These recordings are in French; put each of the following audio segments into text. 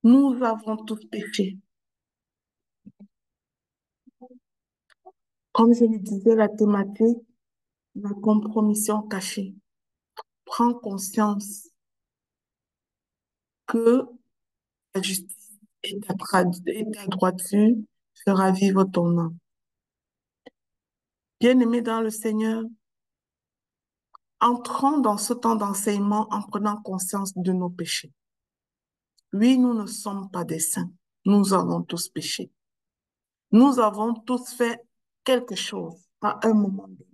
Nous avons tous péché. Comme je le disais, la thématique, la compromission cachée. Prends conscience que la justice et ta droiture fera vivre ton âme. Bien-aimés dans le Seigneur, entrons dans ce temps d'enseignement en prenant conscience de nos péchés. Oui, nous ne sommes pas des saints. Nous avons tous péché. Nous avons tous fait quelque chose à un moment donné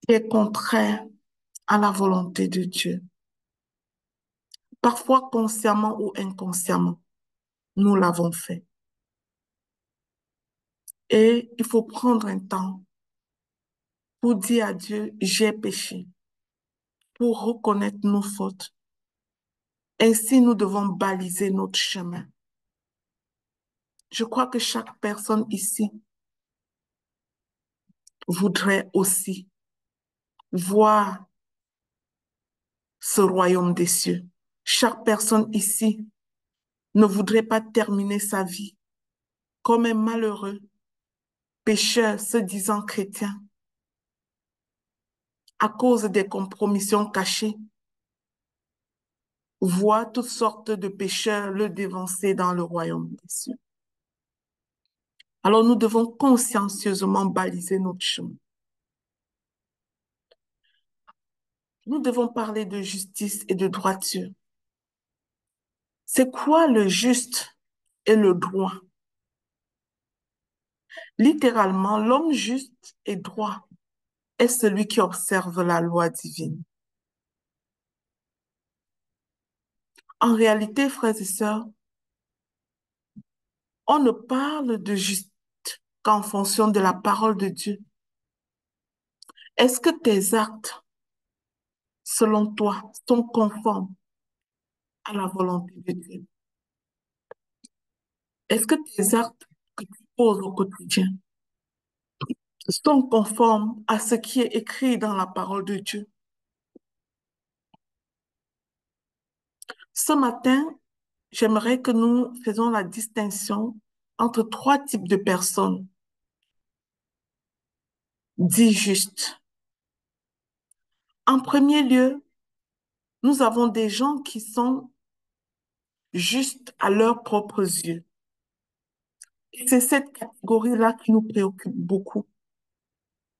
qui est contraire à la volonté de Dieu. Parfois consciemment ou inconsciemment, nous l'avons fait. Et il faut prendre un temps pour dire à Dieu, j'ai péché, pour reconnaître nos fautes. Ainsi, nous devons baliser notre chemin. Je crois que chaque personne ici voudrait aussi voir ce royaume des cieux. Chaque personne ici ne voudrait pas terminer sa vie comme un malheureux pécheur se disant chrétien à cause des compromissions cachées, voit toutes sortes de pécheurs le dévancer dans le royaume des cieux. Alors nous devons consciencieusement baliser notre chemin. Nous devons parler de justice et de droiture. C'est quoi le juste et le droit? Littéralement, l'homme juste et droit est celui qui observe la loi divine. En réalité, frères et sœurs, on ne parle de juste qu'en fonction de la parole de Dieu. Est-ce que tes actes, selon toi, sont conformes à la volonté de Dieu? Est-ce que tes actes que tu poses au quotidien sont conformes à ce qui est écrit dans la parole de Dieu? Ce matin, j'aimerais que nous faisions la distinction entre trois types de personnes dits justes. En premier lieu, nous avons des gens qui sont justes à leurs propres yeux. Et c'est cette catégorie-là qui nous préoccupe beaucoup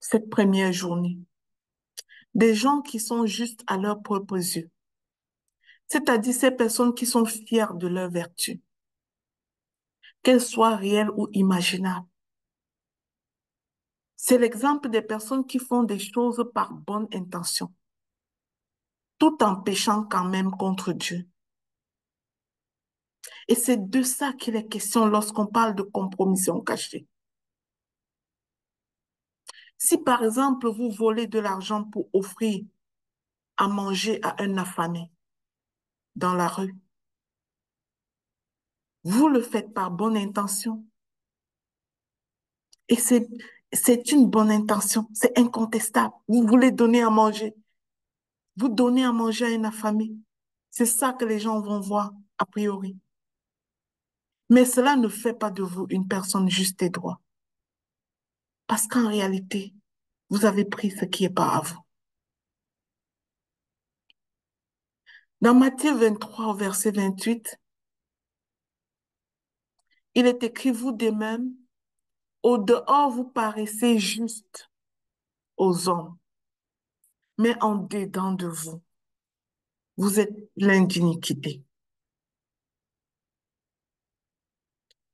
cette première journée. Des gens qui sont justes à leurs propres yeux. C'est-à-dire ces personnes qui sont fières de leur vertu, qu'elles soient réelles ou imaginables. C'est l'exemple des personnes qui font des choses par bonne intention, tout en péchant quand même contre Dieu. Et c'est de ça qu'il est question lorsqu'on parle de compromission cachée. Si par exemple vous volez de l'argent pour offrir à manger à un affamé dans la rue, vous le faites par bonne intention. Et c'est une bonne intention, c'est incontestable. Vous voulez donner à manger, vous donnez à manger à un affamé. C'est ça que les gens vont voir a priori. Mais cela ne fait pas de vous une personne juste et droite. Parce qu'en réalité, vous avez pris ce qui est pas à vous. Dans Matthieu 23, au verset 28, il est écrit, vous de même, au dehors, vous paraissez juste aux hommes, mais en dedans de vous, vous êtes plein d'iniquité.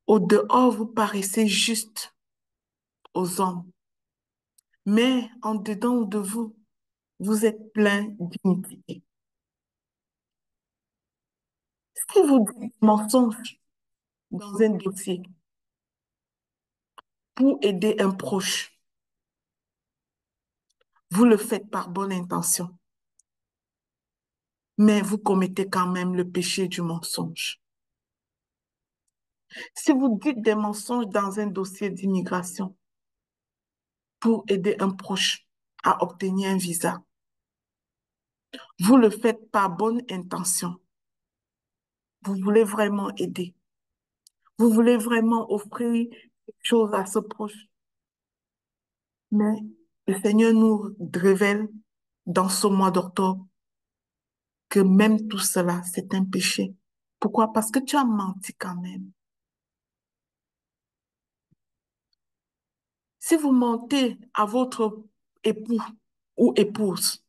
Au dehors, vous paraissez juste aux hommes, mais en dedans de vous, vous êtes plein d'iniquité. Si vous dites mensonge dans un dossier pour aider un proche, vous le faites par bonne intention, mais vous commettez quand même le péché du mensonge. Si vous dites des mensonges dans un dossier d'immigration pour aider un proche à obtenir un visa, vous le faites par bonne intention, Vous voulez vraiment aider. Vous voulez vraiment offrir quelque chose à ce proche. Mais le Seigneur nous révèle dans ce mois d'octobre que même tout cela, c'est un péché. Pourquoi? Parce que tu as menti quand même. Si vous mentez à votre époux ou épouse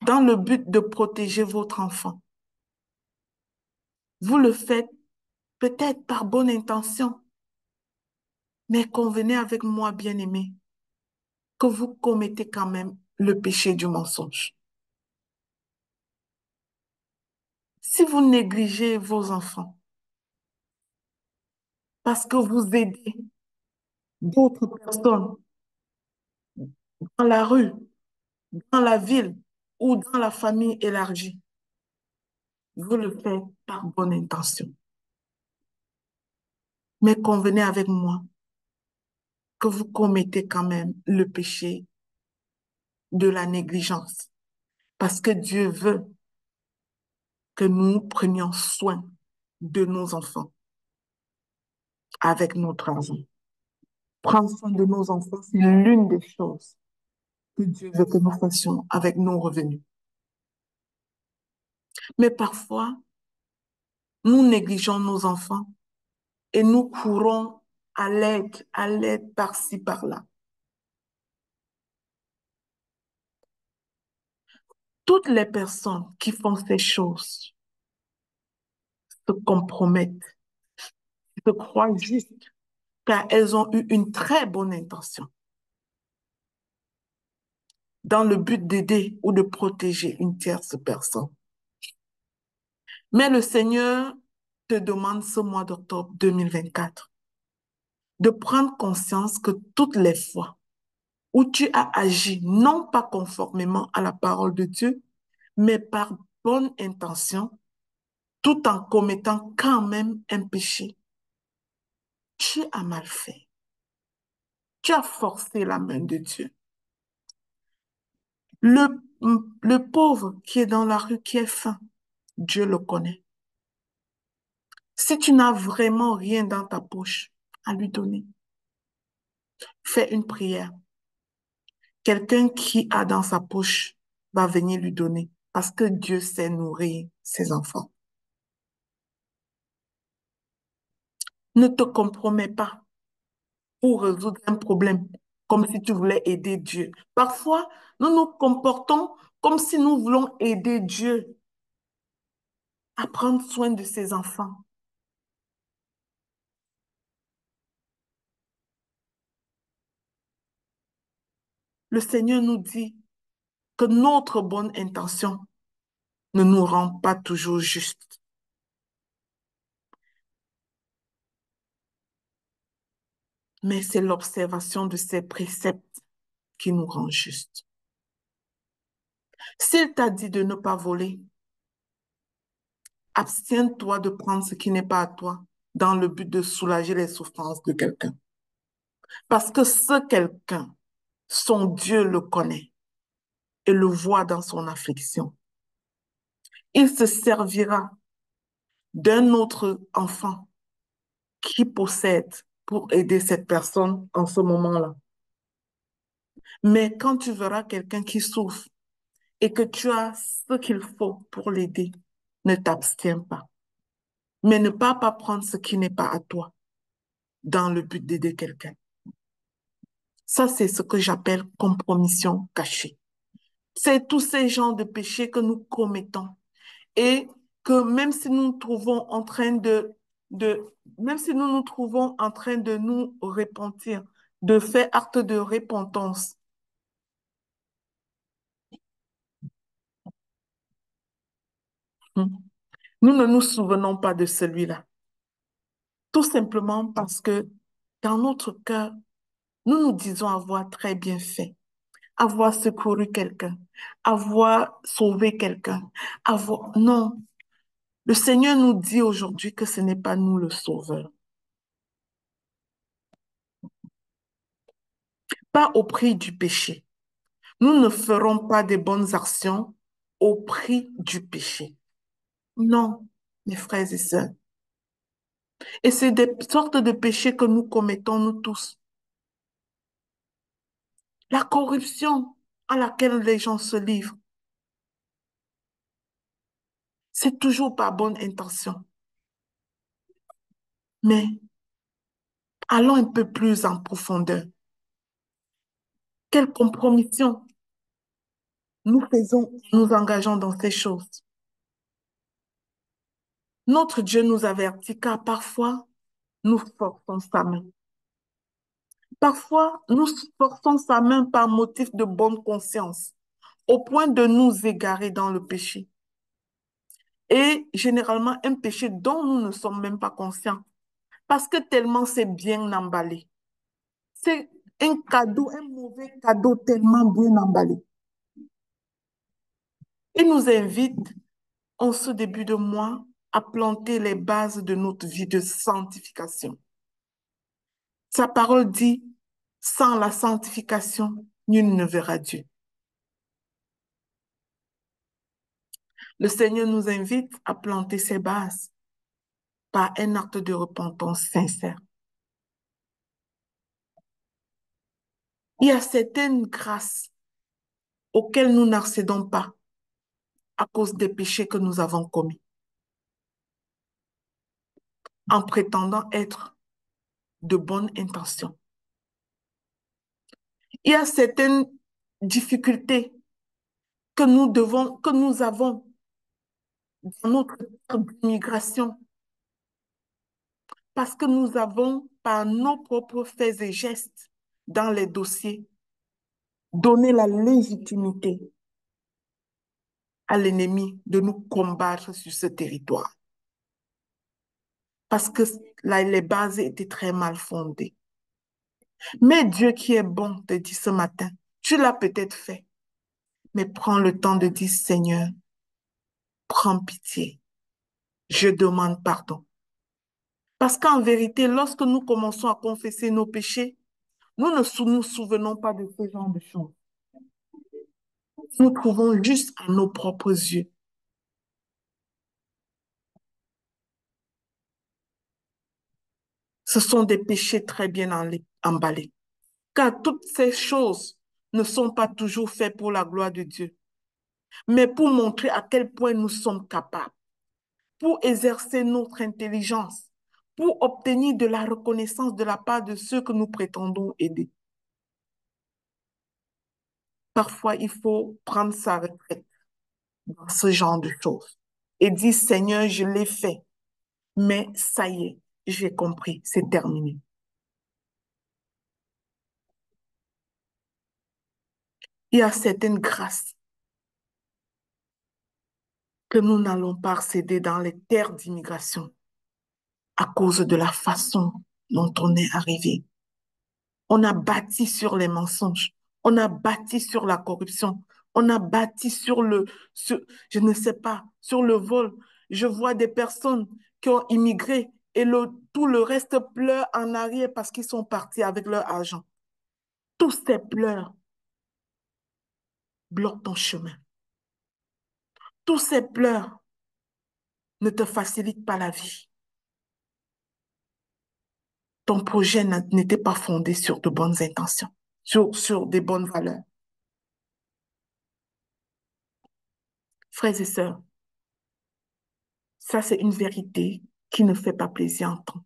dans le but de protéger votre enfant, vous le faites peut-être par bonne intention, mais convenez avec moi, bien-aimé, que vous commettez quand même le péché du mensonge. Si vous négligez vos enfants parce que vous aidez d'autres personnes dans la rue, dans la ville ou dans la famille élargie, vous le faites par bonne intention. Mais convenez avec moi que vous commettez quand même le péché de la négligence. Parce que Dieu veut que nous prenions soin de nos enfants avec notre argent. Prendre soin de nos enfants, c'est l'une des choses que Dieu veut que nous fassions avec nos revenus. Mais parfois, nous négligeons nos enfants et nous courons à l'aide par-ci, par-là. Toutes les personnes qui font ces choses se compromettent, se croient justes, car elles ont eu une très bonne intention dans le but d'aider ou de protéger une tierce personne. Mais le Seigneur te demande ce mois d'octobre 2024 de prendre conscience que toutes les fois où tu as agi non pas conformément à la parole de Dieu, mais par bonne intention, tout en commettant quand même un péché, tu as mal fait. Tu as forcé la main de Dieu. Le, le pauvre qui est dans la rue, qui est faim, Dieu le connaît. Si tu n'as vraiment rien dans ta poche à lui donner, fais une prière. Quelqu'un qui a dans sa poche va venir lui donner parce que Dieu sait nourrir ses enfants. Ne te compromets pas pour résoudre un problème comme si tu voulais aider Dieu. Parfois, nous nous comportons comme si nous voulons aider Dieu à prendre soin de ses enfants. Le Seigneur nous dit que notre bonne intention ne nous rend pas toujours justes, mais c'est l'observation de ses préceptes qui nous rend justes. S'il t'a dit de ne pas voler, abstiens-toi de prendre ce qui n'est pas à toi dans le but de soulager les souffrances de quelqu'un. Parce que ce quelqu'un, son Dieu le connaît et le voit dans son affliction. Il se servira d'un autre enfant qui possède pour aider cette personne en ce moment-là. Mais quand tu verras quelqu'un qui souffre et que tu as ce qu'il faut pour l'aider, ne t'abstiens pas. Mais ne pas prendre ce qui n'est pas à toi dans le but d'aider quelqu'un. Ça, c'est ce que j'appelle compromission cachée. C'est tous ces genres de péchés que nous commettons et que même si nous nous trouvons en train même si nous nous trouvons en train de nous repentir, de faire acte de repentance, nous ne nous souvenons pas de celui-là. Tout simplement parce que dans notre cœur, nous nous disons avoir très bien fait, avoir secouru quelqu'un, avoir sauvé quelqu'un, avoir... Non, le Seigneur nous dit aujourd'hui que ce n'est pas nous le sauveur. Pas au prix du péché. Nous ne ferons pas des bonnes actions au prix du péché. Non. mes frères et sœurs. Et c'est des sortes de péchés que nous commettons, nous tous. La corruption à laquelle les gens se livrent, c'est toujours par bonne intention. Mais allons un peu plus en profondeur. Quelle compromission nous faisons, nous engageons dans ces choses. Notre Dieu nous avertit car parfois, nous forçons sa main. Parfois, nous forçons sa main par motif de bonne conscience, au point de nous égarer dans le péché. Et généralement, un péché dont nous ne sommes même pas conscients, parce que tellement c'est bien emballé. C'est un cadeau, un mauvais cadeau tellement bien emballé. Il nous invite, en ce début de mois, à planter les bases de notre vie de sanctification. Sa parole dit, sans la sanctification, nul ne verra Dieu. Le Seigneur nous invite à planter ces bases par un acte de repentance sincère. Il y a certaines grâces auxquelles nous n'accédons pas à cause des péchés que nous avons commis, en prétendant être de bonnes intentions. Il y a certaines difficultés que nous avons dans notre immigration parce que nous avons, par nos propres faits et gestes dans les dossiers, donné la légitimité à l'ennemi de nous combattre sur ce territoire. Parce que les bases étaient très mal fondées. Mais Dieu qui est bon te dit ce matin, tu l'as peut-être fait, mais prends le temps de dire, Seigneur, prends pitié, je demande pardon. Parce qu'en vérité, lorsque nous commençons à confesser nos péchés, nous ne nous souvenons pas de ce genre de choses. Nous trouvons juste à nos propres yeux. Ce sont des péchés très bien emballés. Car toutes ces choses ne sont pas toujours faites pour la gloire de Dieu, mais pour montrer à quel point nous sommes capables, pour exercer notre intelligence, pour obtenir de la reconnaissance de la part de ceux que nous prétendons aider. Parfois, il faut prendre sa retraite dans ce genre de choses et dire, Seigneur, je l'ai fait, mais ça y est, j'ai compris, c'est terminé. Il y a certaines grâces que nous n'allons pas accéder dans les terres d'immigration à cause de la façon dont on est arrivé. On a bâti sur les mensonges, on a bâti sur la corruption, on a bâti sur, je ne sais pas, sur le vol. Je vois des personnes qui ont immigré et tout le reste pleure en arrière parce qu'ils sont partis avec leur argent. Tous ces pleurs bloquent ton chemin. Tous ces pleurs ne te facilitent pas la vie. Ton projet n'était pas fondé sur de bonnes intentions, sur des bonnes valeurs. Frères et sœurs, ça c'est une vérité qui ne fait pas plaisir à entendre.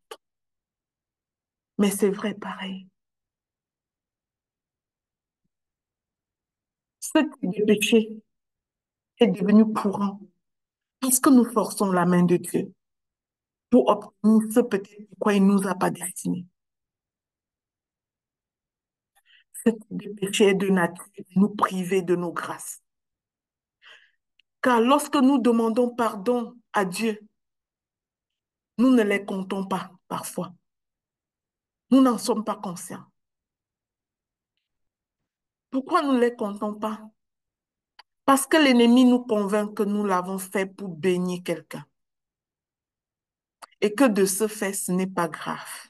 Mais c'est vrai pareil. Ce type de péché est devenu courant parce que nous forçons la main de Dieu pour obtenir ce peut-être pourquoi il ne nous a pas destinés. Ce type de péché est de nature à nous priver de nos grâces. Car lorsque nous demandons pardon à Dieu, nous ne les comptons pas parfois. Nous n'en sommes pas conscients. Pourquoi nous ne les comptons pas? Parce que l'ennemi nous convainc que nous l'avons fait pour bénir quelqu'un et que de ce fait, ce n'est pas grave.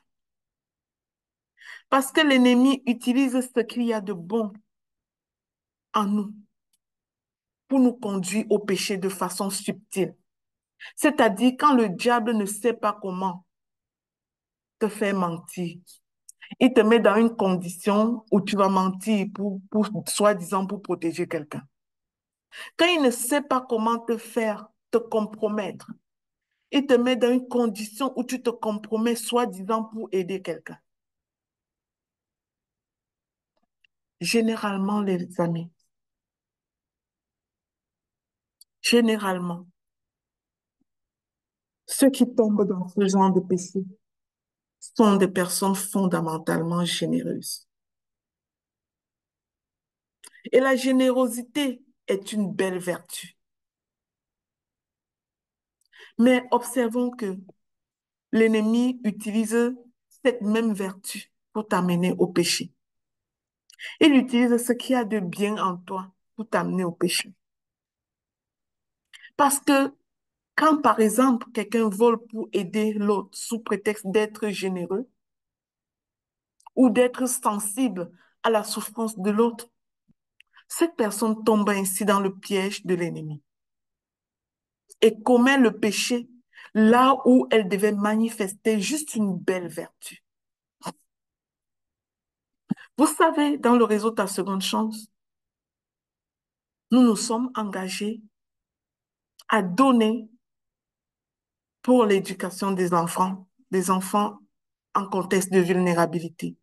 Parce que l'ennemi utilise ce qu'il y a de bon en nous pour nous conduire au péché de façon subtile. C'est-à-dire quand le diable ne sait pas comment te faire mentir, il te met dans une condition où tu vas mentir soi-disant pour protéger quelqu'un. Quand il ne sait pas comment te faire te compromettre, il te met dans une condition où tu te compromets soi-disant pour aider quelqu'un. Généralement, les amis, généralement, ceux qui tombent dans ce genre de péché sont des personnes fondamentalement généreuses. Et la générosité est une belle vertu. Mais observons que l'ennemi utilise cette même vertu pour t'amener au péché. Il utilise ce qu'il y a de bien en toi pour t'amener au péché. Parce que quand, par exemple, quelqu'un vole pour aider l'autre sous prétexte d'être généreux ou d'être sensible à la souffrance de l'autre, cette personne tombe ainsi dans le piège de l'ennemi et commet le péché là où elle devait manifester juste une belle vertu. Vous savez, dans le réseau Ta Seconde Chance, nous nous sommes engagés à donner pour l'éducation des enfants en contexte de vulnérabilité,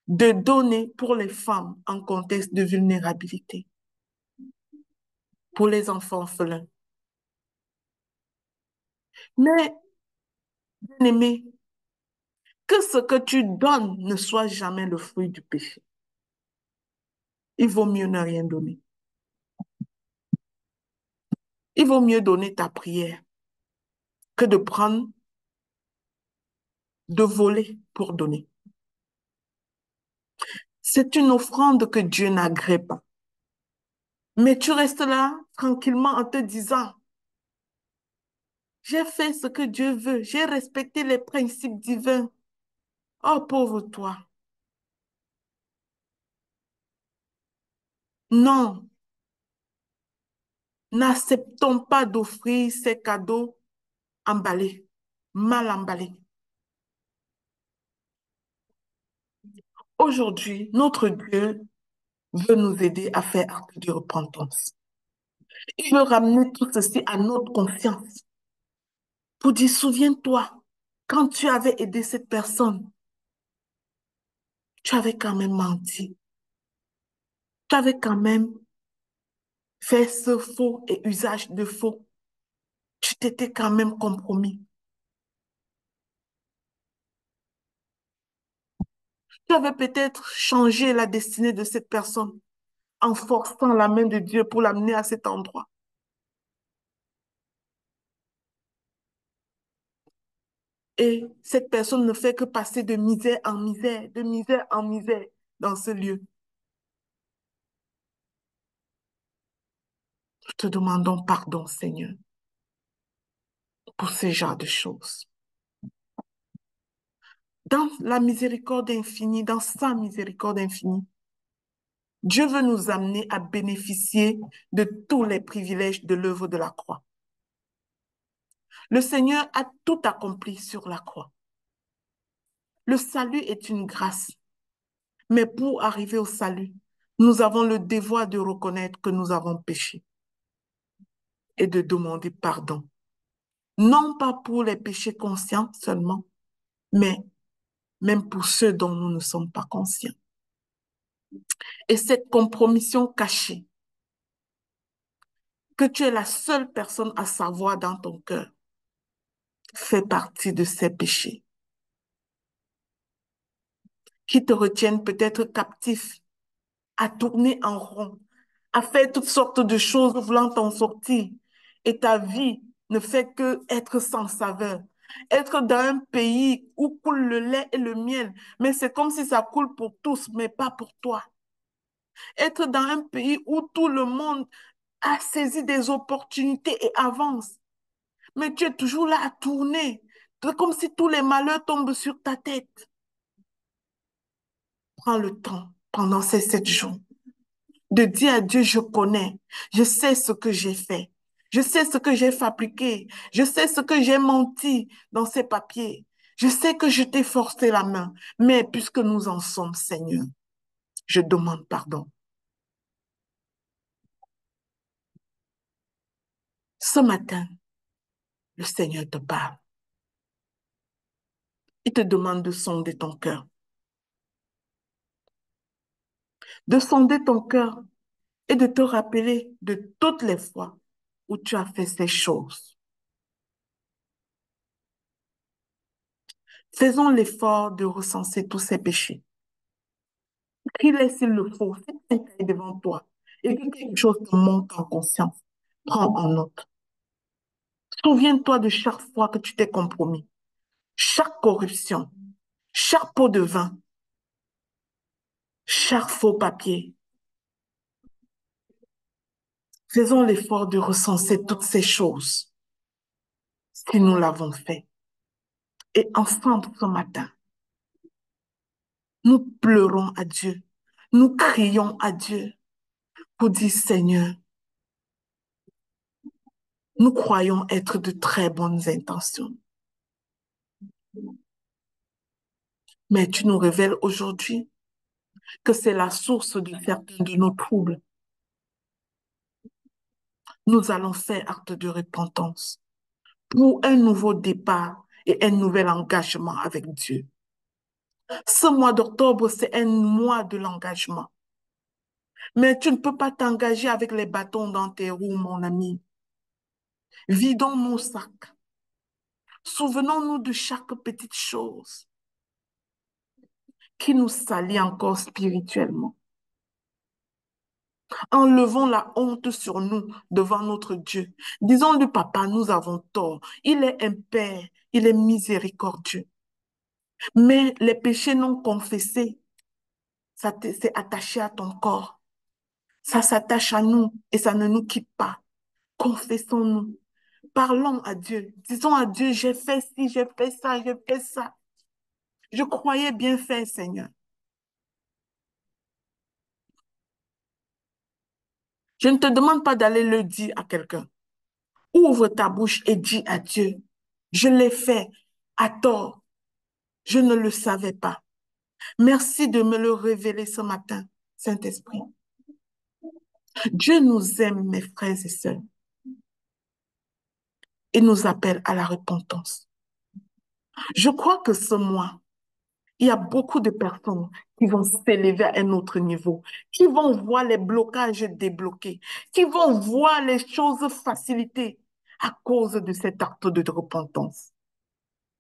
de donner pour les femmes en contexte de vulnérabilité, pour les enfants orphelins. Mais, bien aimé, que ce que tu donnes ne soit jamais le fruit du péché. Il vaut mieux ne rien donner. Il vaut mieux donner ta prière que de prendre, de voler pour donner. C'est une offrande que Dieu n'agrée pas. Mais tu restes là tranquillement en te disant, j'ai fait ce que Dieu veut, j'ai respecté les principes divins. Oh, pauvre toi. Non, n'acceptons pas d'offrir ces cadeaux emballés, mal emballés. Aujourd'hui, notre Dieu veut nous aider à faire acte de repentance. Il veut ramener tout ceci à notre conscience pour dire, souviens-toi, quand tu avais aidé cette personne, tu avais quand même menti. Tu avais quand même fait ce faux et usage de faux. Tu t'étais quand même compromis. Tu avais peut-être changé la destinée de cette personne en forçant la main de Dieu pour l'amener à cet endroit. Et cette personne ne fait que passer de misère en misère, de misère en misère dans ce lieu. Nous te demandons pardon, Seigneur, pour ce genre de choses. Dans la miséricorde infinie, dans sa miséricorde infinie, Dieu veut nous amener à bénéficier de tous les privilèges de l'œuvre de la croix. Le Seigneur a tout accompli sur la croix. Le salut est une grâce, mais pour arriver au salut, nous avons le devoir de reconnaître que nous avons péché et de demander pardon. Non pas pour les péchés conscients seulement, mais même pour ceux dont nous ne sommes pas conscients. Et cette compromission cachée, que tu es la seule personne à savoir dans ton cœur, fait partie de ces péchés qui te retiennent peut-être captif, à tourner en rond, à faire toutes sortes de choses voulant t'en sortir. Et ta vie ne fait que être sans saveur. Être dans un pays où coule le lait et le miel, mais c'est comme si ça coule pour tous, mais pas pour toi. Être dans un pays où tout le monde a saisi des opportunités et avance, mais tu es toujours là à tourner. C'est comme si tous les malheurs tombent sur ta tête. Prends le temps pendant ces 7 jours de dire à Dieu, je connais, je sais ce que j'ai fait. Je sais ce que j'ai fabriqué. Je sais ce que j'ai menti dans ces papiers. Je sais que je t'ai forcé la main. Mais puisque nous en sommes, Seigneur, je demande pardon. Ce matin, le Seigneur te parle. Il te demande de sonder ton cœur. De sonder ton cœur et de te rappeler de toutes les fois où tu as fait ces choses. Faisons l'effort de recenser tous ces péchés. Écris-les s'il le faut. Fais un cahier devant toi. Et que quelque chose te monte en conscience. Prends en note. Souviens-toi de chaque fois que tu t'es compromis. Chaque corruption, chaque pot de vin, chaque faux papier. Faisons l'effort de recenser toutes ces choses si nous l'avons fait. Et ensemble ce matin, nous pleurons à Dieu. Nous crions à Dieu pour dire, Seigneur, nous croyons être de très bonnes intentions. Mais tu nous révèles aujourd'hui que c'est la source de certains de nos troubles. Nous allons faire acte de repentance pour un nouveau départ et un nouvel engagement avec Dieu. Ce mois d'octobre, c'est un mois de l'engagement. Mais tu ne peux pas t'engager avec les bâtons dans tes roues, mon ami. Vidons nos sacs. Souvenons-nous de chaque petite chose qui nous salit encore spirituellement. Enlevons la honte sur nous devant notre Dieu. Disons-lui, Papa, nous avons tort. Il est un Père, il est miséricordieux. Mais les péchés non confessés, ça s'est attaché à ton corps. Ça s'attache à nous et ça ne nous quitte pas. Confessons-nous. Parlons à Dieu. Disons à Dieu, j'ai fait ci, j'ai fait ça, j'ai fait ça. Je croyais bien faire, Seigneur. Je ne te demande pas d'aller le dire à quelqu'un. Ouvre ta bouche et dis à Dieu, je l'ai fait à tort. Je ne le savais pas. Merci de me le révéler ce matin, Saint-Esprit. Dieu nous aime, mes frères et sœurs, et nous appelle à la repentance. Je crois que ce mois, il y a beaucoup de personnes qui vont s'élever à un autre niveau, qui vont voir les blocages débloqués, qui vont voir les choses facilitées à cause de cet acte de repentance.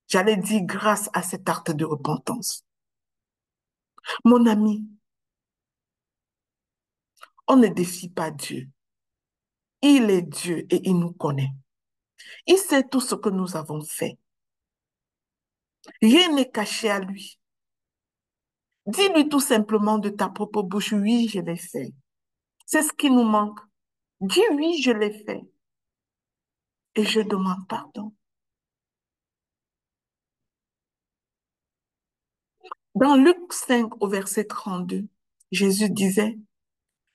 J'allais dire grâce à cet acte de repentance. Mon ami, on ne défie pas Dieu. Il est Dieu et il nous connaît. Il sait tout ce que nous avons fait. Rien n'est caché à lui. Dis-lui tout simplement de ta propre bouche, oui, je l'ai fait. C'est ce qui nous manque. Dis oui, je l'ai fait. Et je demande pardon. Dans Luc 5 au verset 32, Jésus disait,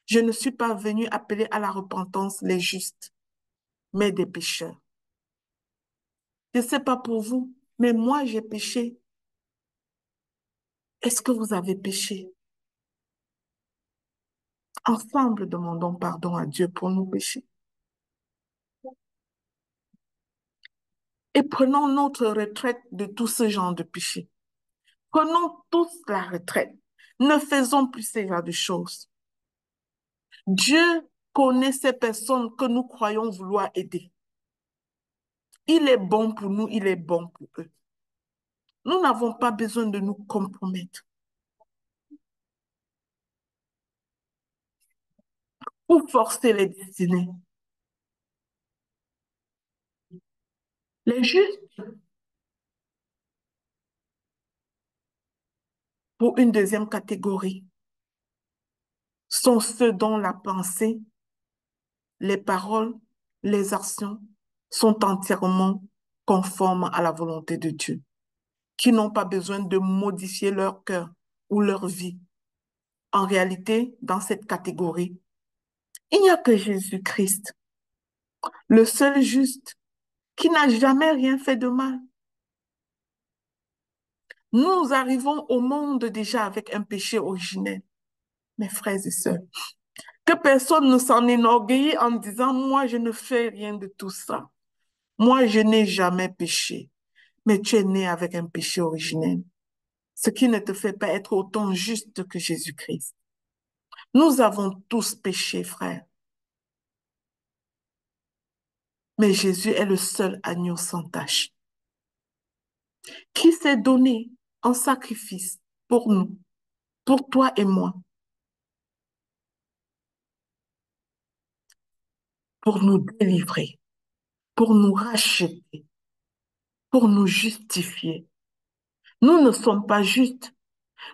je ne suis pas venu appeler à la repentance les justes, mais des pécheurs. Je ne sais pas pour vous, mais moi j'ai péché. Est-ce que vous avez péché? Ensemble, demandons pardon à Dieu pour nos péchés. Et prenons notre retraite de tout ce genre de péché. Prenons tous la retraite. Ne faisons plus ce genre de choses. Dieu connaît ces personnes que nous croyons vouloir aider. Il est bon pour nous, il est bon pour eux. Nous n'avons pas besoin de nous compromettre ou forcer les destinées. Les justes, pour une deuxième catégorie, sont ceux dont la pensée, les paroles, les actions sont entièrement conformes à la volonté de Dieu, qui n'ont pas besoin de modifier leur cœur ou leur vie. En réalité, dans cette catégorie, il n'y a que Jésus-Christ le seul juste, qui n'a jamais rien fait de mal. Nous arrivons au monde déjà avec un péché originel, mes frères et sœurs. Que personne ne s'en enorgueillit en disant, moi, je ne fais rien de tout ça. Moi, je n'ai jamais péché. Mais tu es né avec un péché originel, ce qui ne te fait pas être autant juste que Jésus-Christ. Nous avons tous péché, frère. Mais Jésus est le seul agneau sans tache qui s'est donné en sacrifice pour nous, pour toi et moi, pour nous délivrer, pour nous racheter, pour nous justifier. Nous ne sommes pas justes,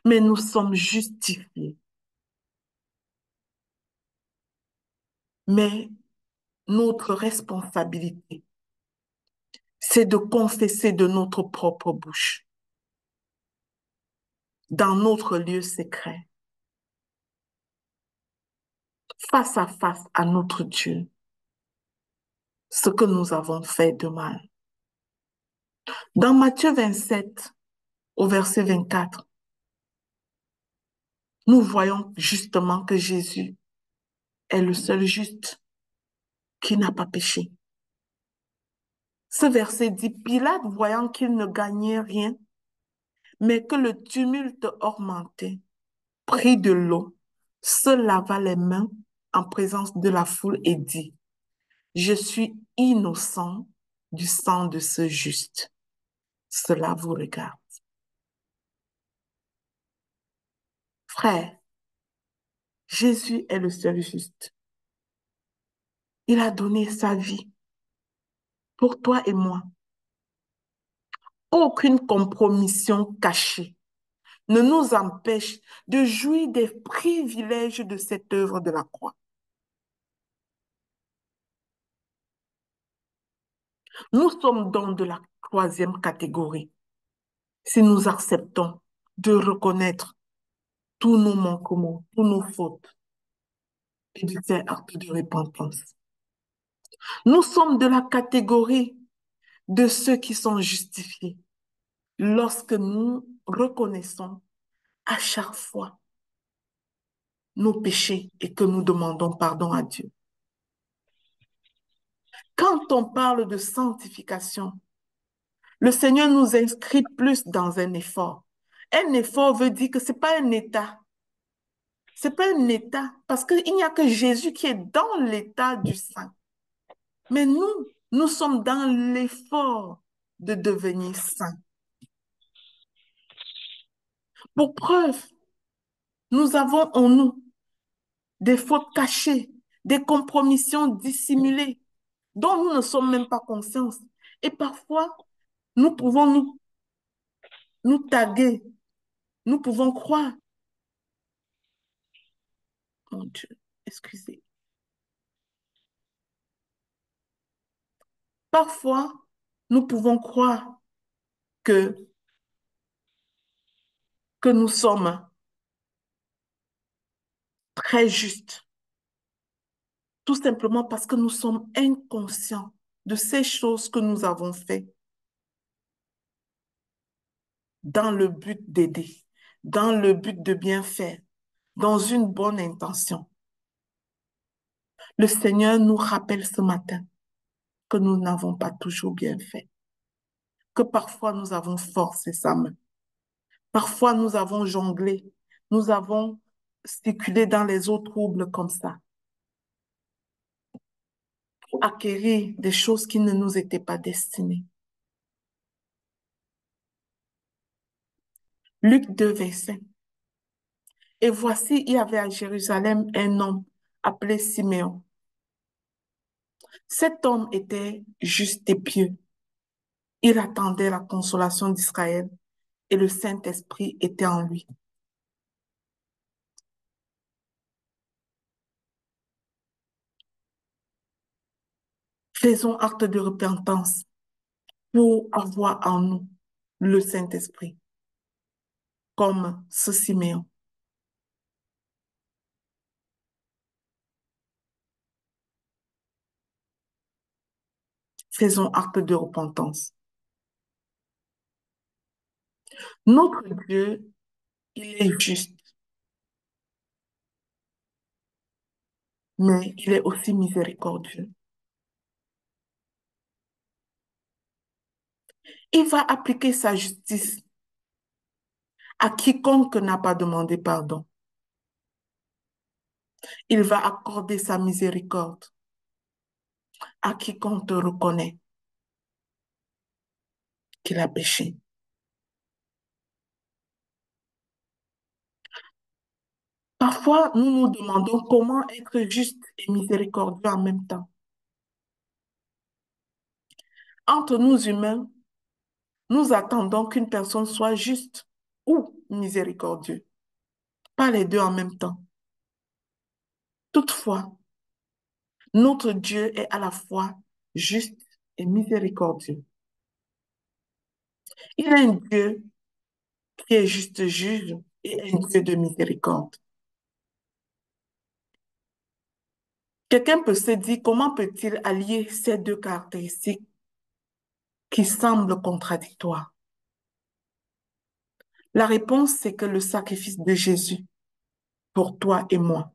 mais nous sommes justifiés. Mais notre responsabilité, c'est de confesser de notre propre bouche, dans notre lieu secret, face à face à notre Dieu, ce que nous avons fait de mal. Dans Matthieu 27, au verset 24, nous voyons justement que Jésus est le seul juste qui n'a pas péché. Ce verset dit, Pilate, voyant qu'il ne gagnait rien, mais que le tumulte augmentait, prit de l'eau, se lava les mains en présence de la foule et dit, je suis innocent du sang de ce juste. Cela vous regarde. Frère, Jésus est le seul juste. Il a donné sa vie pour toi et moi. Aucune compromission cachée ne nous empêche de jouir des privilèges de cette œuvre de la croix. Nous sommes dans de la troisième catégorie si nous acceptons de reconnaître tous nos manquements, tous nos fautes et de faire acte de repentance. Nous sommes de la catégorie de ceux qui sont justifiés lorsque nous reconnaissons à chaque fois nos péchés et que nous demandons pardon à Dieu. Quand on parle de sanctification, le Seigneur nous inscrit plus dans un effort. Un effort veut dire que ce n'est pas un état. Ce n'est pas un état parce qu'il n'y a que Jésus qui est dans l'état du saint. Mais nous sommes dans l'effort de devenir saints. Pour preuve, nous avons en nous des fautes cachées, des compromissions dissimulées dont nous ne sommes même pas conscients. Et parfois, nous pouvons nous taguer, nous pouvons croire, mon Dieu, excusez. Parfois, nous pouvons croire que, que nous sommes très justes, tout simplement parce que nous sommes inconscients de ces choses que nous avons faites dans le but d'aider, dans le but de bien faire, dans une bonne intention. Le Seigneur nous rappelle ce matin que nous n'avons pas toujours bien fait, que parfois nous avons forcé sa main, parfois nous avons jonglé, nous avons spéculé dans les eaux troubles comme ça, pour acquérir des choses qui ne nous étaient pas destinées. Luc 2, verset. Et voici, il y avait à Jérusalem un homme appelé Siméon. Cet homme était juste et pieux. Il attendait la consolation d'Israël et le Saint-Esprit était en lui. Faisons acte de repentance pour avoir en nous le Saint-Esprit, comme ce Siméon. Faisons acte de repentance. Notre Dieu, il est juste, mais il est aussi miséricordieux. Il va appliquer sa justice à quiconque n'a pas demandé pardon. Il va accorder sa miséricorde à quiconque reconnaît qu'il a péché. Parfois, nous nous demandons comment être juste et miséricordieux en même temps. Entre nous humains, nous attendons qu'une personne soit juste ou miséricordieux, pas les deux en même temps. Toutefois, notre Dieu est à la fois juste et miséricordieux. Il est un Dieu qui est juste juge et un Dieu de miséricorde. Quelqu'un peut se dire, comment peut-il allier ces deux caractéristiques qui semblent contradictoires? La réponse, c'est que le sacrifice de Jésus pour toi et moi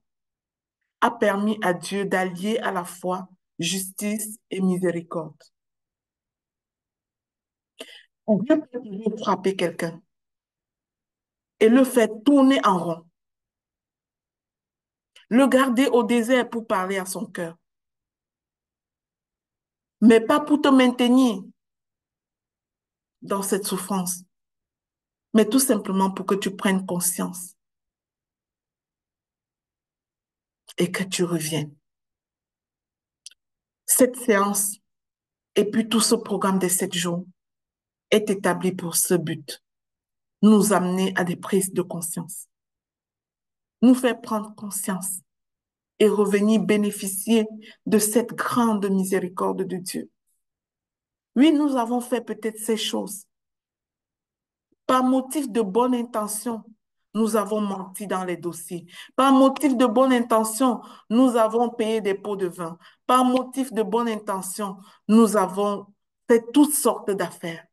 a permis à Dieu d'allier à la fois justice et miséricorde. Dieu peut toujours frapper quelqu'un et le faire tourner en rond, le garder au désert pour parler à son cœur, mais pas pour te maintenir dans cette souffrance, mais tout simplement pour que tu prennes conscience et que tu reviennes. Cette séance et puis tout ce programme des 7 jours est établi pour ce but, nous amener à des prises de conscience, nous faire prendre conscience et revenir bénéficier de cette grande miséricorde de Dieu. Oui, nous avons fait peut-être ces choses. Par motif de bonne intention, nous avons menti dans les dossiers. Par motif de bonne intention, nous avons payé des pots de vin. Par motif de bonne intention, nous avons fait toutes sortes d'affaires.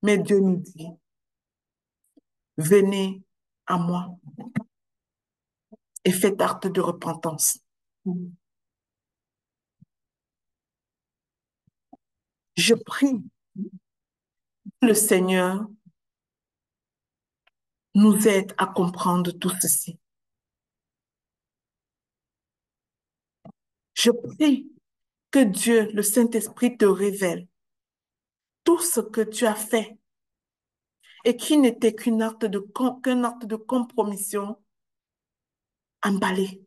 Mais Dieu nous dit, venez à moi et faites acte de repentance. Je prie que le Seigneur nous aide à comprendre tout ceci. Je prie que Dieu, le Saint-Esprit, te révèle tout ce que tu as fait et qui n'était qu'un acte de compromission emballé.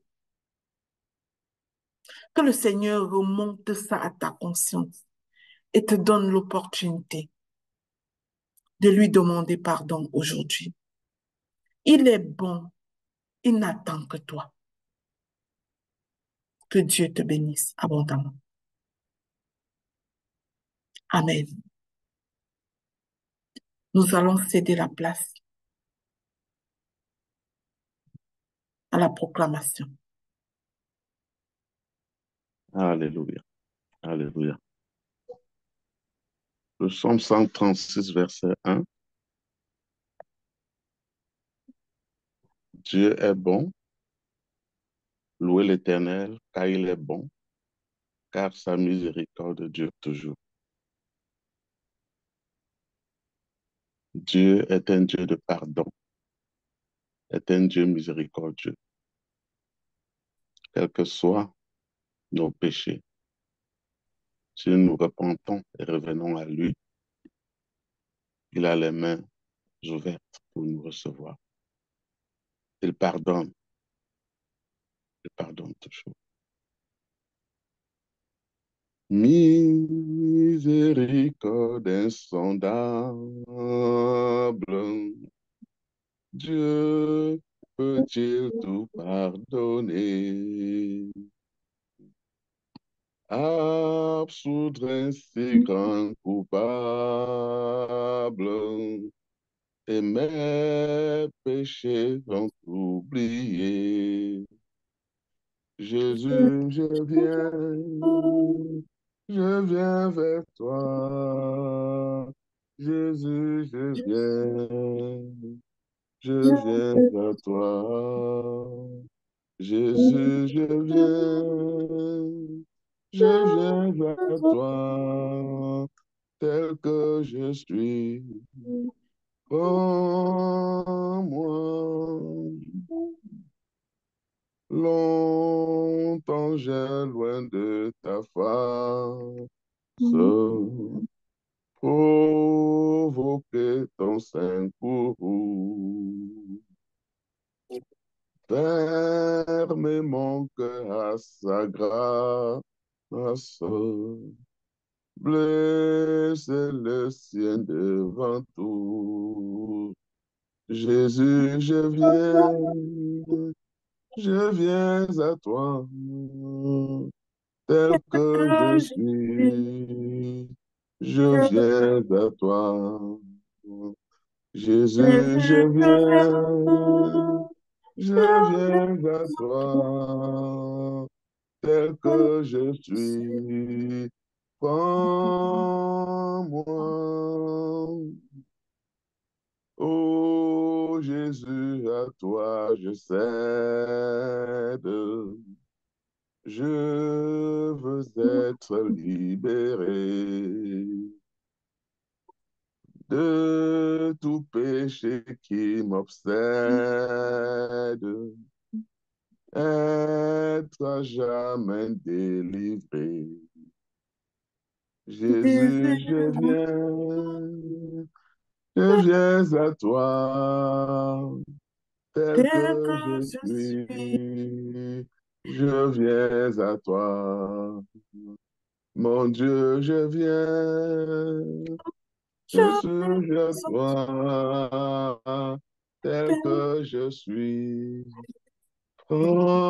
Que le Seigneur remonte ça à ta conscience et te donne l'opportunité de lui demander pardon aujourd'hui. Il est bon, il n'attend que toi. Que Dieu te bénisse abondamment. Amen. Nous allons céder la place à la proclamation. Alléluia. Alléluia. Le psaume 136, verset 1. Dieu est bon. Louez l'Éternel, car il est bon, car sa miséricorde dure toujours. Dieu est un Dieu de pardon, est un Dieu miséricordieux. Quels que soient nos péchés, si nous repentons et revenons à lui, il a les mains ouvertes pour nous recevoir. Il pardonne toujours. Miséricorde insondable, Dieu peut-il tout pardonner? Absoudre un si grand coupable et mes péchés vont oublier. Jésus, je viens vers toi. Jésus, je viens vers toi. Jésus, je viens vers toi, tel que je suis. Prends-moi, longtemps j'ai loin de ta face, provoquer ton sein courroux. Ferme mon cœur à sa grâce, blessé le sien devant tout. Jésus, je viens à toi, tel que je que je suis. suis. Je viens à toi. Je Jésus, viens vers je viens à toi, tel que je suis. Prends-moi, ô Jésus, à toi je cède. Je veux être libéré de tout péché qui m'obsède, être à jamais délivré. Jésus, je viens à toi, tel tel que que je je suis. suis. Je viens à toi, mon Dieu, Je je suis à suis toi, tel tel que je suis. Prends-moi.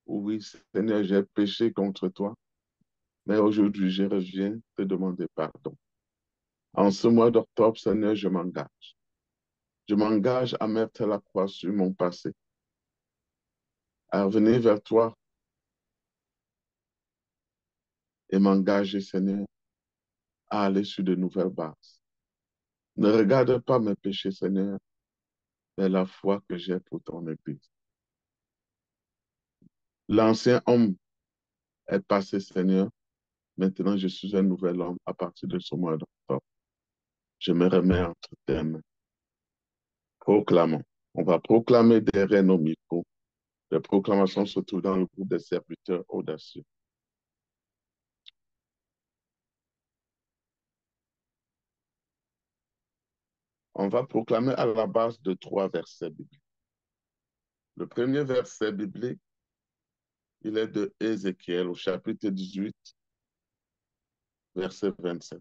Oui, Seigneur, j'ai péché contre toi, mais aujourd'hui, je reviens te demander pardon. En ce mois d'octobre, Seigneur, je m'engage. Je m'engage à mettre la croix sur mon passé, à revenir vers toi et m'engager, Seigneur, à aller sur de nouvelles bases. Ne regarde pas mes péchés, Seigneur, mais la foi que j'ai pour ton Église. L'ancien homme est passé, Seigneur. Maintenant, je suis un nouvel homme à partir de ce mois d'octobre. Je me remets entre tes mains. Proclamons. On va proclamer derrière nos micros. Les proclamations se trouvent dans le groupe des serviteurs audacieux. On va proclamer à la base de 3 versets bibliques. Le premier verset biblique, il est de Ézéchiel au chapitre 18, verset 27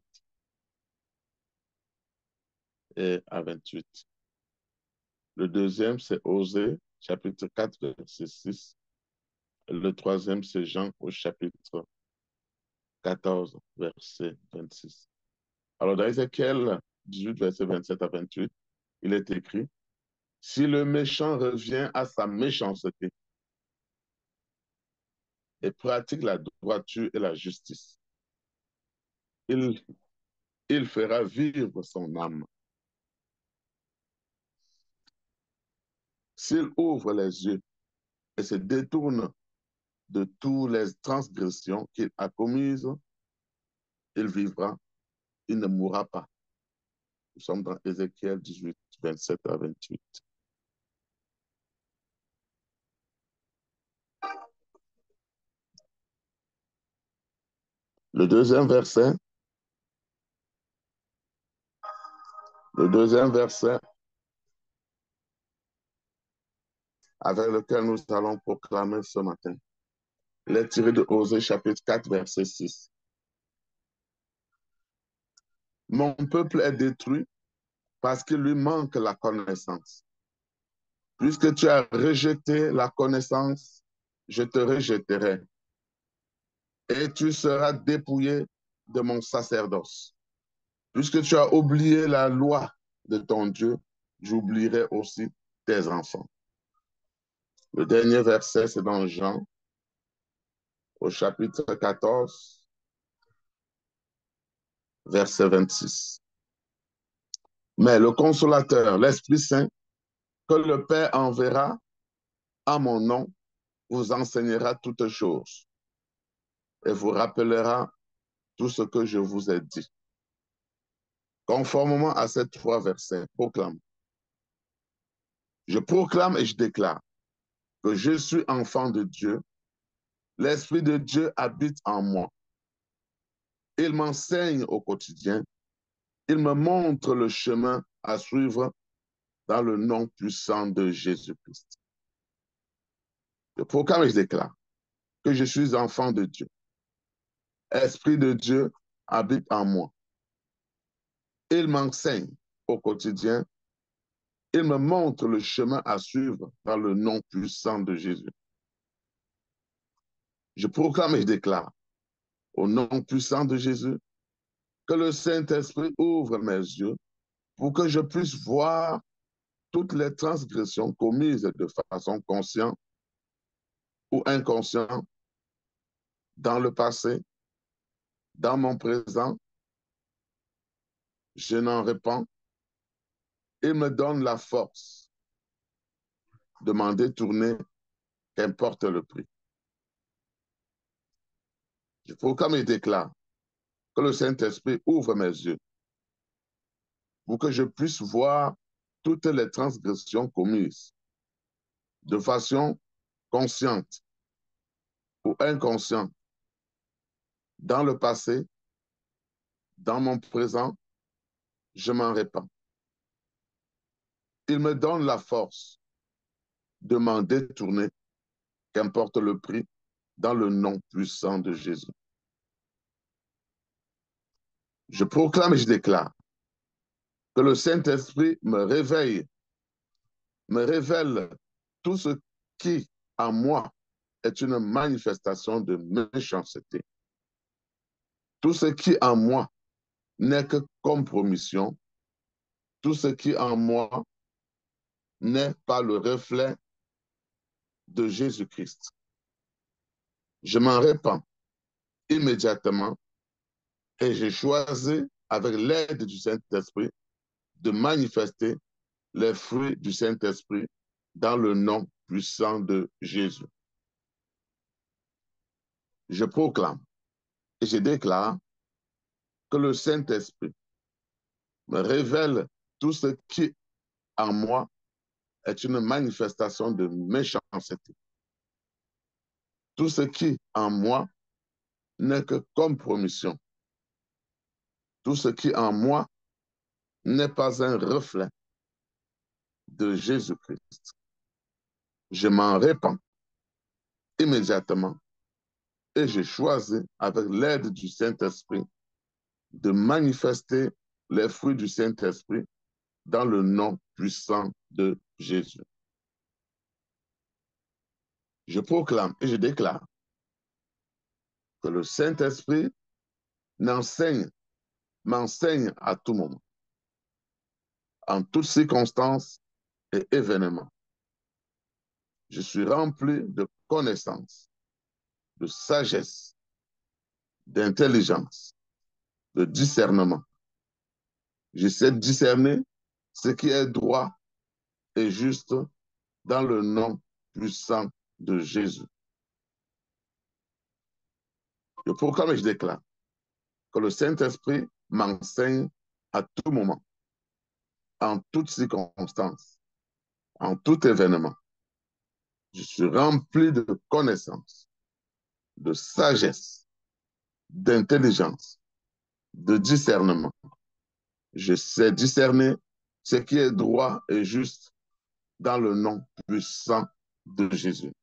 et à 28. Le deuxième, c'est Osée, chapitre 4, verset 6. Et le troisième, c'est Jean au chapitre 14, verset 26. Alors, dans Ézéchiel 18, verset 27 à 28, il est écrit, si le méchant revient à sa méchanceté et pratique la droiture et la justice, il, il fera vivre son âme. S'il ouvre les yeux et se détourne de toutes les transgressions qu'il a commises, il vivra, il ne mourra pas. Nous sommes dans Ézéchiel 18, 27 à 28. Le deuxième verset, le deuxième verset avec lequel nous allons proclamer ce matin, il est tiré de Osée chapitre 4, verset 6. Mon peuple est détruit parce qu'il lui manque la connaissance. Puisque tu as rejeté la connaissance, je te rejetterai et tu seras dépouillé de mon sacerdoce. Puisque tu as oublié la loi de ton Dieu, j'oublierai aussi tes enfants. Le dernier verset, c'est dans Jean, au chapitre 14, verset 26. Mais le consolateur, l'Esprit Saint, que le Père enverra en mon nom, vous enseignera toutes choses et vous rappellera tout ce que je vous ai dit. Conformément à ces trois versets, proclame. Je proclame et je déclare que je suis enfant de Dieu. L'Esprit de Dieu habite en moi. Il m'enseigne au quotidien. Il me montre le chemin à suivre dans le nom puissant de Jésus-Christ. Je proclame et je déclare que je suis enfant de Dieu. Esprit de Dieu habite en moi. Il m'enseigne au quotidien. Il me montre le chemin à suivre dans le nom puissant de Jésus. Je proclame et je déclare au nom puissant de Jésus que le Saint-Esprit ouvre mes yeux pour que je puisse voir toutes les transgressions commises de façon consciente ou inconsciente dans le passé, dans mon présent. Je n'en répands. Il me donne la force de m'en détourner, qu'importe le prix. Je proclame et déclare que le Saint-Esprit ouvre mes yeux pour que je puisse voir toutes les transgressions commises de façon consciente ou inconsciente dans le passé, dans mon présent. Je m'en répands. Il me donne la force de m'en détourner, qu'importe le prix, dans le nom puissant de Jésus. Je proclame et je déclare que le Saint-Esprit me révèle tout ce qui, en moi, est une manifestation de méchanceté. Tout ce qui, en moi, n'est que compromission. Tout ce qui, en moi, n'est pas le reflet de Jésus-Christ. Je m'en répands immédiatement et j'ai choisi, avec l'aide du Saint-Esprit, de manifester les fruits du Saint-Esprit dans le nom puissant de Jésus. Je proclame et je déclare que le Saint-Esprit me révèle tout ce qui, en moi, est une manifestation de méchanceté. Tout ce qui, en moi, n'est que compromission. Tout ce qui, en moi, n'est pas un reflet de Jésus-Christ. Je m'en répands immédiatement et j'ai choisi, avec l'aide du Saint-Esprit, de manifester les fruits du Saint-Esprit dans le nom puissant de Jésus. Je proclame et je déclare que le Saint-Esprit m'enseigne à tout moment, en toutes circonstances et événements. Je suis rempli de connaissances, de sagesse, d'intelligence, de discernement. Je sais discerner ce qui est droit et juste dans le nom puissant de Jésus. Je proclame et je déclare que le Saint-Esprit m'enseigne à tout moment, en toutes circonstances, en tout événement. Je suis rempli de connaissances, de sagesse, d'intelligence, de discernement. Je sais discerner ce qui est droit et juste dans le nom puissant de Jésus.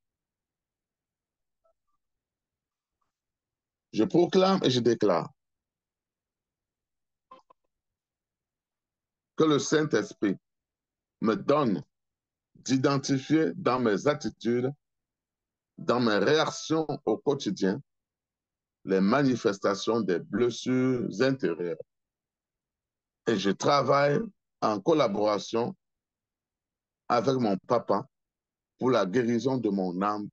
Je proclame et je déclare que le Saint-Esprit me donne d'identifier dans mes attitudes, dans mes réactions au quotidien, les manifestations des blessures intérieures. Et je travaille en collaboration avec mon papa pour la guérison de mon âme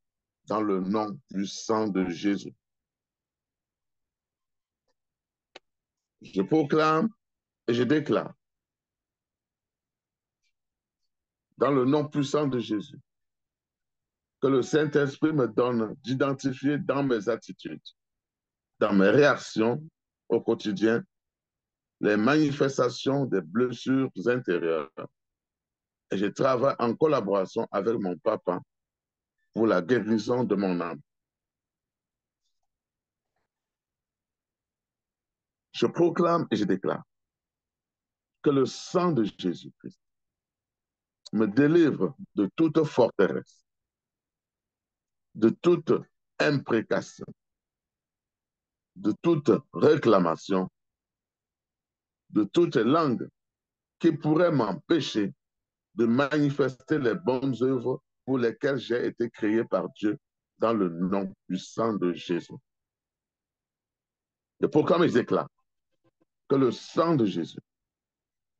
dans le nom puissant de Jésus. Je proclame et je déclare dans le nom puissant de Jésus que le Saint-Esprit me donne d'identifier dans mes attitudes, dans mes réactions au quotidien, les manifestations des blessures intérieures. Et je travaille en collaboration avec mon papa pour la guérison de mon âme. Je proclame et je déclare que le sang de Jésus-Christ me délivre de toute forteresse, de toute imprécation, de toute réclamation, de toute langue qui pourrait m'empêcher de manifester les bonnes œuvres pour lesquelles j'ai été créé par Dieu dans le nom puissant de Jésus. Et proclame et je déclare que le sang de Jésus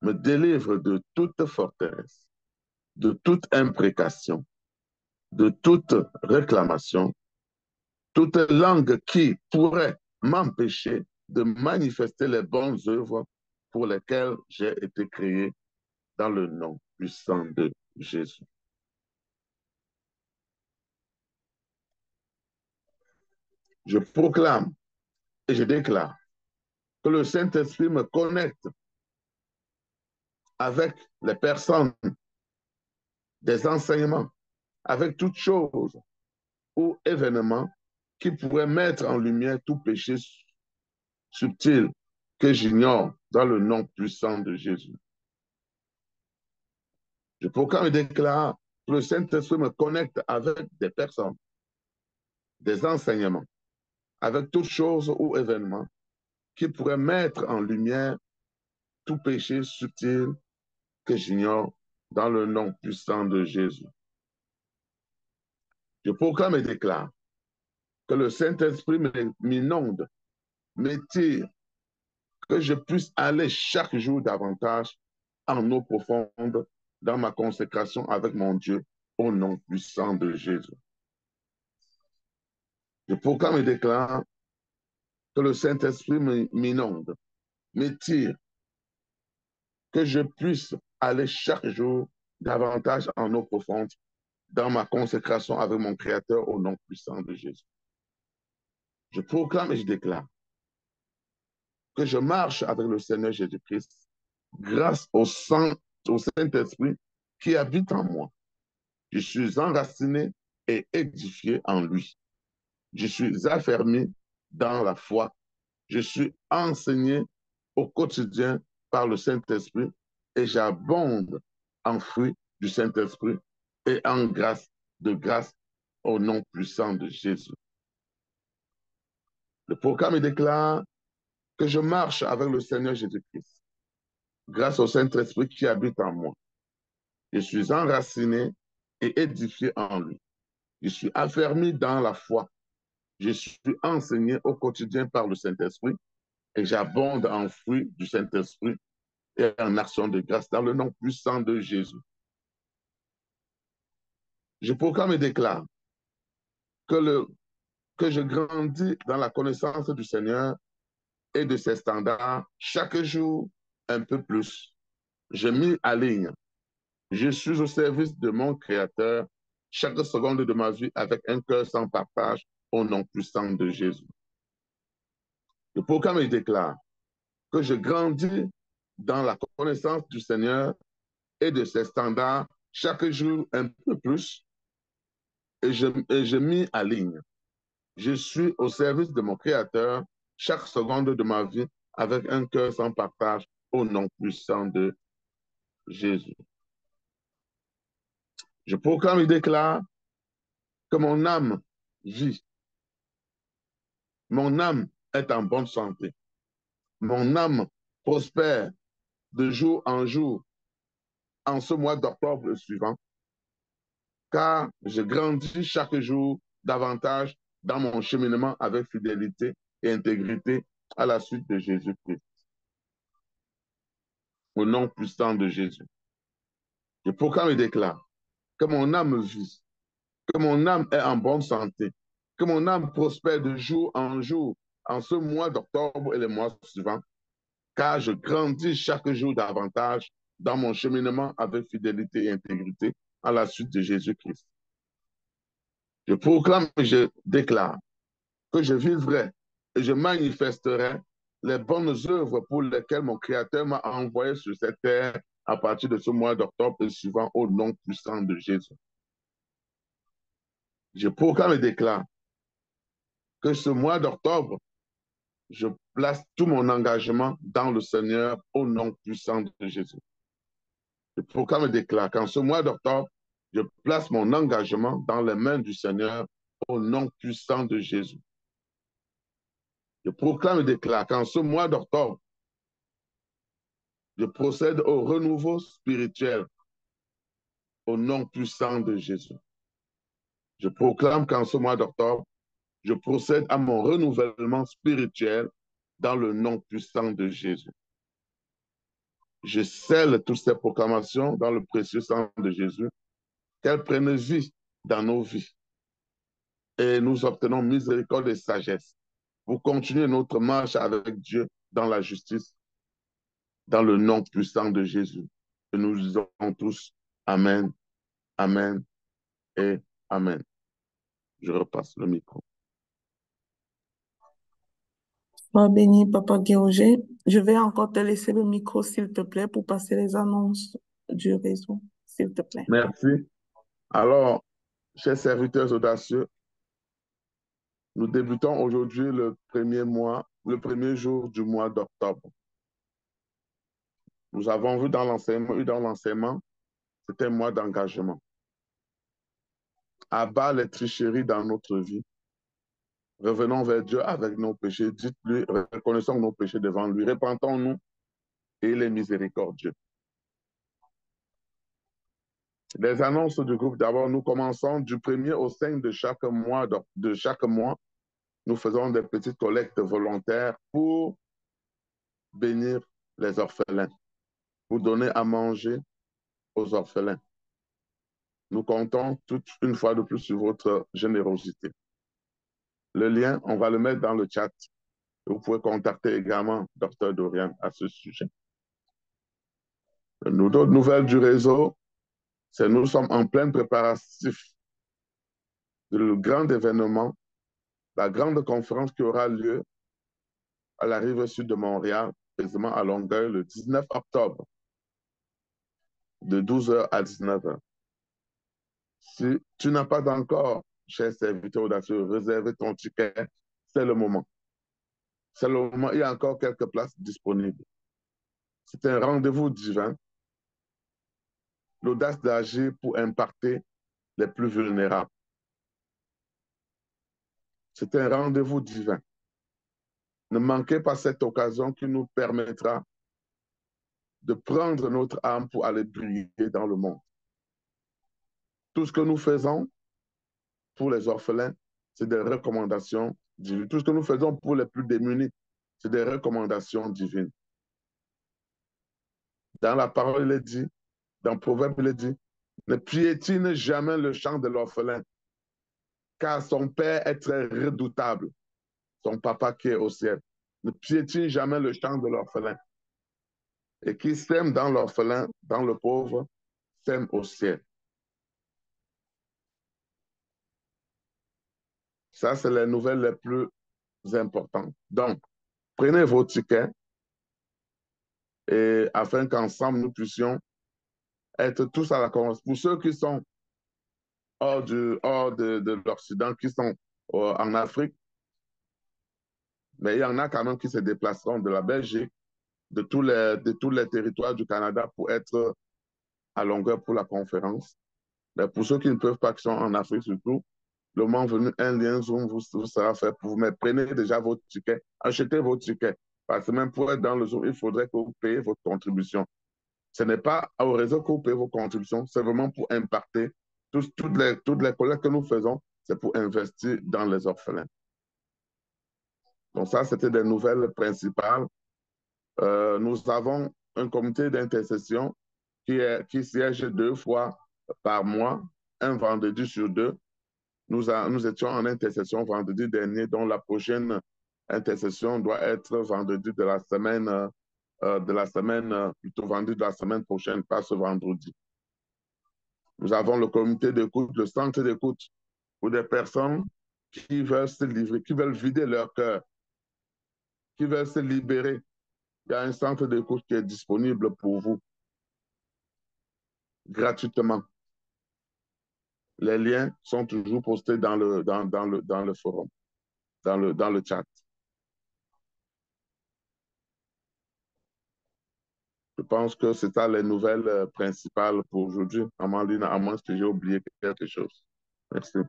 me délivre de toute forteresse, de toute imprécation, de toute réclamation, toute langue qui pourrait m'empêcher de manifester les bonnes œuvres pour lesquelles j'ai été créé dans le nom puissant de Jésus. Je proclame et je déclare que le Saint-Esprit me connecte avec les personnes, des enseignements, avec toutes choses ou événements qui pourraient mettre en lumière tout péché subtil que j'ignore dans le nom puissant de Jésus. Je proclame et déclare que le Saint-Esprit me connecte avec des personnes, des enseignements, avec toutes choses ou événements qui pourraient mettre en lumière tout péché subtil que j'ignore dans le nom puissant de Jésus. Je proclame et déclare que le Saint-Esprit m'inonde, m'étire, que je puisse aller chaque jour davantage en eau profonde dans ma consécration avec mon Dieu au nom puissant de Jésus. Je proclame et déclare que le Saint-Esprit m'inonde, m'étire, que je puisse aller chaque jour davantage en eau profonde dans ma consécration avec mon Créateur au nom puissant de Jésus. Je proclame et je déclare que je marche avec le Seigneur Jésus-Christ grâce au Saint-Esprit qui habite en moi. Je suis enraciné et édifié en lui. Je suis affermi dans la foi. Je suis enseigné au quotidien par le Saint-Esprit et j'abonde en fruits du Saint-Esprit et en grâce de grâce au nom puissant de Jésus. Le programme déclare que je marche avec le Seigneur Jésus-Christ grâce au Saint-Esprit qui habite en moi. Je suis enraciné et édifié en lui. Je suis affermi dans la foi. Je suis enseigné au quotidien par le Saint-Esprit et j'abonde en fruits du Saint-Esprit et en action de grâce dans le nom puissant de Jésus. Je proclame et déclare que je grandis dans la connaissance du Seigneur et de ses standards chaque jour un peu plus. Je m'y aligne. Je suis au service de mon Créateur chaque seconde de ma vie avec un cœur sans partage au nom puissant de Jésus. Le proclame et déclare que je grandis dans la connaissance du Seigneur et de ses standards chaque jour un peu plus et je m'y aligne. Je suis au service de mon Créateur chaque seconde de ma vie avec un cœur sans partage au nom puissant de Jésus. Je proclame et déclare que mon âme vit. Mon âme est en bonne santé. Mon âme prospère de jour en jour en ce mois d'octobre suivant, car je grandis chaque jour davantage dans mon cheminement avec fidélité et intégrité à la suite de Jésus-Christ. Au nom puissant de Jésus. Je proclame et déclare que mon âme vit. que mon âme est en bonne santé, que mon âme prospère de jour en jour en ce mois d'octobre et les mois suivants, car je grandis chaque jour davantage dans mon cheminement avec fidélité et intégrité à la suite de Jésus-Christ. Je proclame et je déclare que je vivrai et je manifesterai les bonnes œuvres pour lesquelles mon Créateur m'a envoyé sur cette terre à partir de ce mois d'octobre et suivant au nom puissant de Jésus. Je proclame et déclare que ce mois d'octobre, je place tout mon engagement dans le Seigneur au nom puissant de Jésus. Je proclame et déclare qu'en ce mois d'octobre, je place mon engagement dans les mains du Seigneur au nom puissant de Jésus. Je proclame et déclare qu'en ce mois d'octobre, je procède au renouveau spirituel au nom puissant de Jésus. Je proclame qu'en ce mois d'octobre, je procède à mon renouvellement spirituel dans le nom puissant de Jésus. Je scelle toutes ces proclamations dans le précieux sang de Jésus, qu'elles prennent vie dans nos vies. Et nous obtenons miséricorde et sagesse pour continuer notre marche avec Dieu dans la justice, dans le nom puissant de Jésus. Et nous disons tous Amen, Amen et Amen. Je repasse le micro. Sois béni, Papa Guéroger. Je vais encore te laisser le micro, s'il te plaît, pour passer les annonces du réseau, s'il te plaît. Merci. Alors, chers serviteurs audacieux, nous débutons aujourd'hui le premier jour du mois d'octobre. Nous avons vu dans l'enseignement, c'est un mois d'engagement. Abat les tricheries dans notre vie. Revenons vers Dieu avec nos péchés. Dites-lui, reconnaissons nos péchés devant lui. Repentons-nous et il est miséricordieux. Les annonces du groupe, d'abord, nous commençons du 1er au 5 de chaque mois. Nous faisons des petites collectes volontaires pour bénir les orphelins, pour donner à manger aux orphelins. Nous comptons une fois de plus sur votre générosité. Le lien, on va le mettre dans le chat. Vous pouvez contacter également Dr Dorian à ce sujet. D'autres nouvelles du réseau, c'est nous sommes en plein préparatif du grand événement, la grande conférence qui aura lieu à la rive sud de Montréal, précisément à Longueuil, le 19 octobre, de 12h à 19h. Si tu n'as pas encore, cher serviteur audacieux, réservé ton ticket, c'est le moment. C'est le moment, il y a encore quelques places disponibles. C'est un rendez-vous divin, l'audace d'agir pour impacter les plus vulnérables. C'est un rendez-vous divin. Ne manquez pas cette occasion qui nous permettra de prendre notre âme pour aller briller dans le monde. Tout ce que nous faisons pour les orphelins, c'est des recommandations divines. Tout ce que nous faisons pour les plus démunis, c'est des recommandations divines. Dans la parole, il est dit, dans Proverbe, il est dit, ne piétine jamais le champ de l'orphelin, car son père est très redoutable, son papa qui est au ciel. Ne piétine jamais le champ de l'orphelin. Et qui sème dans l'orphelin, dans le pauvre, sème au ciel. Ça, c'est les nouvelles les plus importantes. Donc, prenez vos tickets et afin qu'ensemble, nous puissions être tous à la conférence. Pour ceux qui sont hors de l'Occident, qui sont en Afrique, mais il y en a quand même qui se déplaceront de la Belgique, de tous les territoires du Canada pour être à Longueuil pour la conférence. Mais pour ceux qui ne peuvent pas, qui sont en Afrique surtout, le moment venu, un lien Zoom vous sera fait pour vous. Mais prenez déjà vos tickets, achetez vos tickets. Parce que même pour être dans le Zoom, il faudrait que vous payiez votre contribution. Ce n'est pas au réseau que vous payez vos contributions, c'est vraiment pour impacter. Toutes les collectes que nous faisons, c'est pour investir dans les orphelins. Donc ça, c'était des nouvelles principales. Nous avons un comité d'intercession qui siège 2 fois par mois, un vendredi sur 2, Nous étions en intercession vendredi dernier, dont la prochaine intercession doit être vendredi de la semaine, plutôt vendredi de la semaine prochaine, pas ce vendredi. Nous avons le comité d'écoute, le centre d'écoute pour des personnes qui veulent se livrer, qui veulent vider leur cœur, qui veulent se libérer. Il y a un centre d'écoute qui est disponible pour vous gratuitement. Les liens sont toujours postés dans le forum, dans le chat. Je pense que c'est ça les nouvelles principales pour aujourd'hui. Amandine, à moins que j'ai oublié quelque chose. Merci.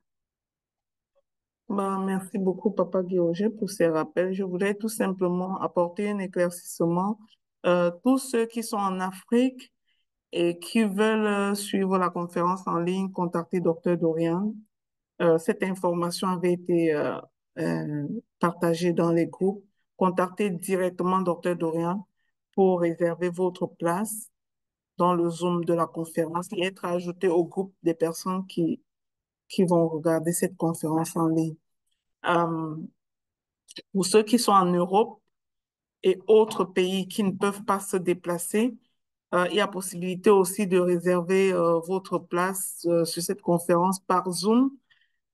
Ben, merci beaucoup, Papa Guillaume, pour ces rappels. Je voudrais tout simplement apporter un éclaircissement. Tous ceux qui sont en Afrique et qui veulent suivre la conférence en ligne, contactez Dr. Dorian. Cette information avait été euh, partagée dans les groupes. Contactez directement Dr. Dorian pour réserver votre place dans le Zoom de la conférence et être ajouté au groupe des personnes qui vont regarder cette conférence en ligne. Euh, pour ceux qui sont en Europe et autres pays qui ne peuvent pas se déplacer, il y a possibilité aussi de réserver votre place sur cette conférence par Zoom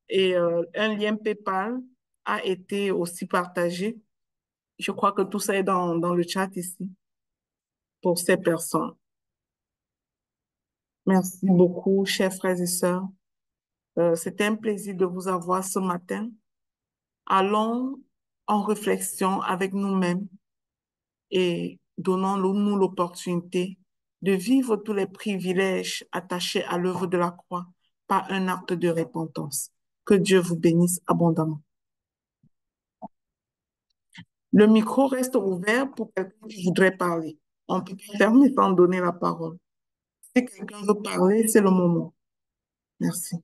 et un lien PayPal a été aussi partagé. Je crois que tout ça est dans le chat ici pour ces personnes. Merci beaucoup, chers frères et sœurs. C'était un plaisir de vous avoir ce matin. Allons en réflexion avec nous-mêmes et donnons-nous l'opportunité de vivre tous les privilèges attachés à l'œuvre de la croix par un acte de repentance. Que Dieu vous bénisse abondamment. Le micro reste ouvert pour quelqu'un qui voudrait parler. On peut pas fermer sans donner la parole. Si quelqu'un veut parler, c'est le moment. Merci.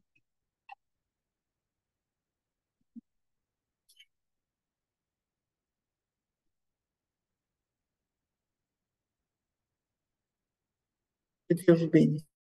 Que Dieu vous bénisse.